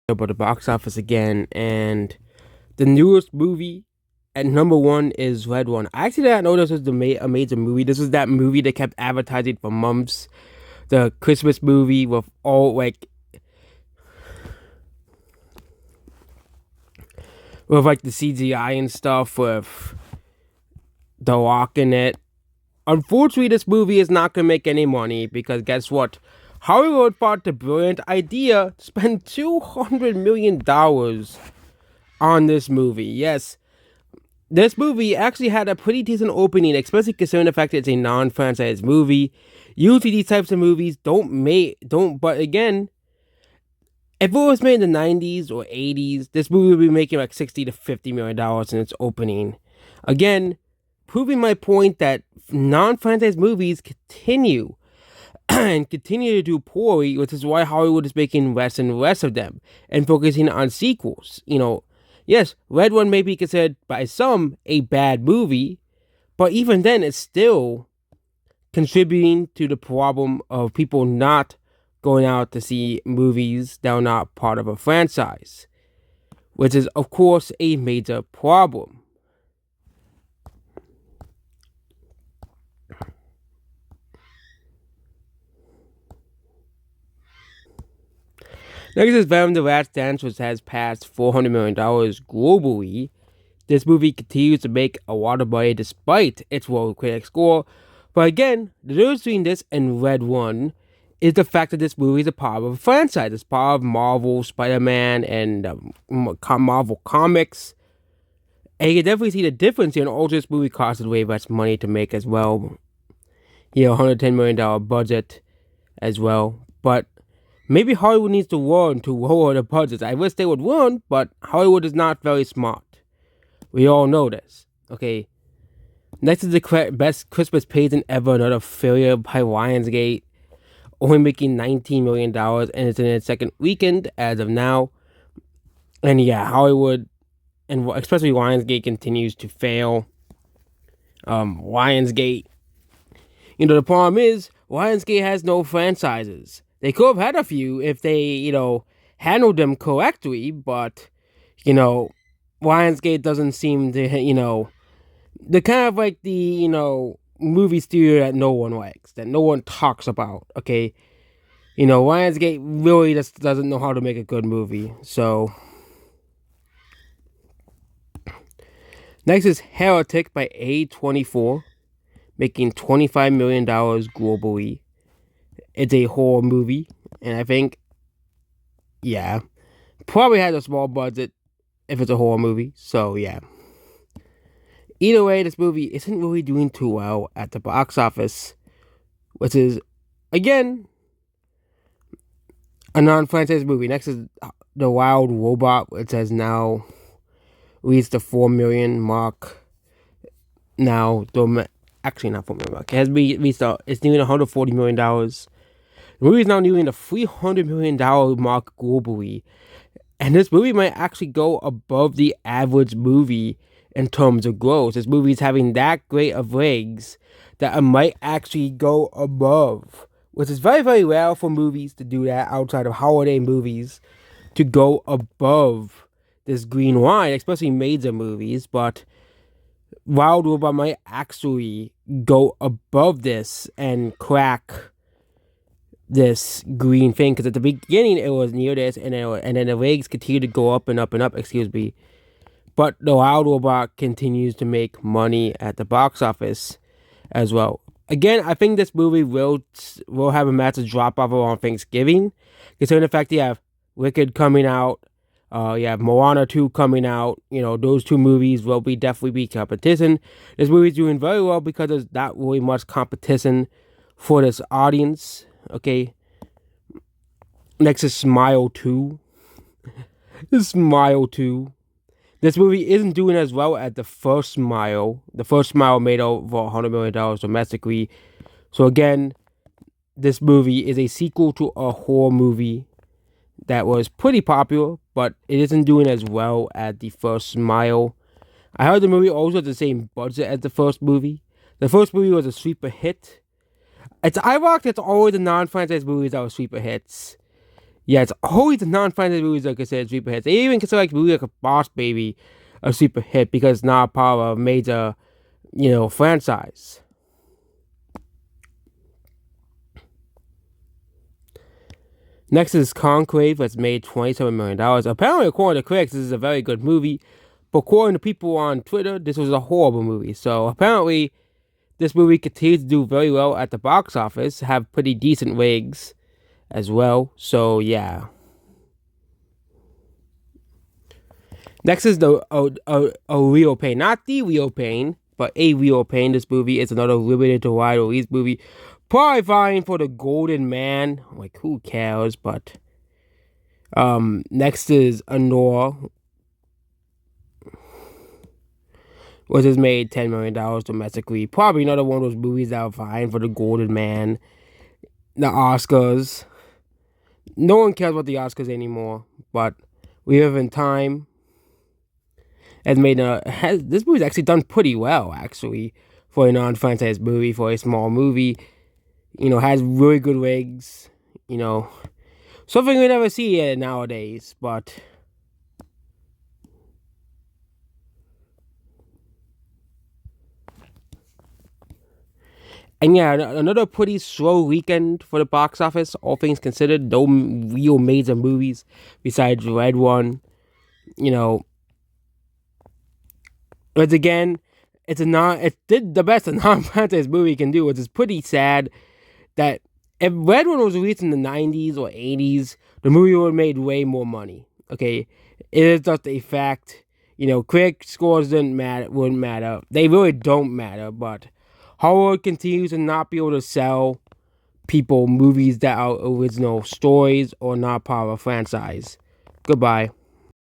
about the box office again, and the newest movie at number one is Red One. I actually didn't know this was a major movie. This was that movie they kept advertising for months. The Christmas movie with the CGI and stuff with The Rock in it. Unfortunately, this movie is not gonna make any money because guess what? Hollywood thought the brilliant idea to spend $200 million on this movie. Yes, this movie actually had a pretty decent opening, especially considering the fact that it's a non-franchise movie. Usually, these types of movies don't. But again, if it was made in the '90s or '80s, this movie would be making like $60 to $50 million in its opening. Again, proving my point that non-franchise movies continue and continue to do poorly, which is why Hollywood is making less and less of them and focusing on sequels. Yes, Red One may be considered by some a bad movie, but even then, it's still contributing to the problem of people not going out to see movies that are not part of a franchise, which is, of course, a major problem. Next is Venom the Last Dance, which has passed $400 million globally. This movie continues to make a lot of money despite its low critic score. But again, the difference between this and Red One is the fact that this movie is a part of a franchise. It's part of Marvel, Spider-Man, and Marvel Comics. And you can definitely see the difference here. And also, this movie costed way less money to make as well. $110 million budget as well. But maybe Hollywood needs to learn to lower the budgets. I wish they would learn, but Hollywood is not very smart. We all know this. Okay. Next is the best Christmas pageant ever, another failure by Lionsgate, only making $19 million, and it's in its second weekend as of now. And yeah, Hollywood, and especially Lionsgate, continues to fail. Lionsgate, the problem is, Lionsgate has no franchises. They could have had a few if they, handled them correctly, but, Lionsgate doesn't seem to, they're kind of like the, movie studio that no one likes, that no one talks about, okay? Lionsgate really just doesn't know how to make a good movie, so. Next is Heretic by A24, making $25 million globally. It's a horror movie, and I think, yeah, probably has a small budget if it's a horror movie, so yeah. Either way, this movie isn't really doing too well at the box office, which is, again, a non-franchise movie. Next is The Wild Robot, which has now reached the 4 million mark. Now, actually not 4 million mark. It has reached it's nearing $140 million. The movie is now nearing the $300 million mark globally. And this movie might actually go above the average movie in terms of gross. This movie is having that great of legs that it might actually go above, which is very, very rare for movies to do that outside of holiday movies, to go above this green line, especially major movies. But Wild Robot might actually go above this and crack this green thing, because at the beginning it was near this, and then the legs continue to go up and up and up, but The Wild Robot continues to make money at the box office as well. Again, I think this movie will have a massive drop off around Thanksgiving, considering the fact that you have Wicked coming out, you have Moana 2 coming out. Those two movies will definitely be competition. This movie's doing very well because there's not really much competition for this audience. Okay. Next is Smile 2. Smile 2. This movie isn't doing as well as The First Smile. The First Smile made over $100 million domestically. So again, this movie is a sequel to a horror movie that was pretty popular, but it isn't doing as well as The First Smile. I heard the movie also has the same budget as the first movie. The first movie was a sleeper hit. It's ironic it's always the non-franchise movies that were sleeper hits. Yeah, it's always the non-fantasy movies that are considered super hits. They even consider like a movie like a Boss Baby a super hit because it's not part of a major, franchise. Next is Conclave, that's made $27 million. Apparently, according to critics, this is a very good movie. But according to people on Twitter, this was a horrible movie. So apparently, this movie continues to do very well at the box office, have pretty decent wigs as well. So yeah. Next is the a Real Pain, not the Real Pain, but a Real Pain. This movie is another limited to wide release movie, probably vying for the Golden Man. Like who cares? But next is Anora, which has made $10 million domestically. Probably another one of those movies that are vying for the Golden Man, the Oscars. No one cares about the Oscars anymore, but we live in time. This movie's actually done pretty well actually for a non-franchise movie, for a small movie. Has really good wigs. Something we never see nowadays. But and yeah, another pretty slow weekend for the box office. All things considered, no real major movies besides Red One. You know, but again, it did the best a non-franchise movie can do, which is pretty sad. That if Red One was released in the 90s or 80s, the movie would have made way more money. Okay, it is just a fact. Critic scores wouldn't matter. They really don't matter. But Hollywood continues to not be able to sell people movies that are original stories or not part of a franchise. Goodbye.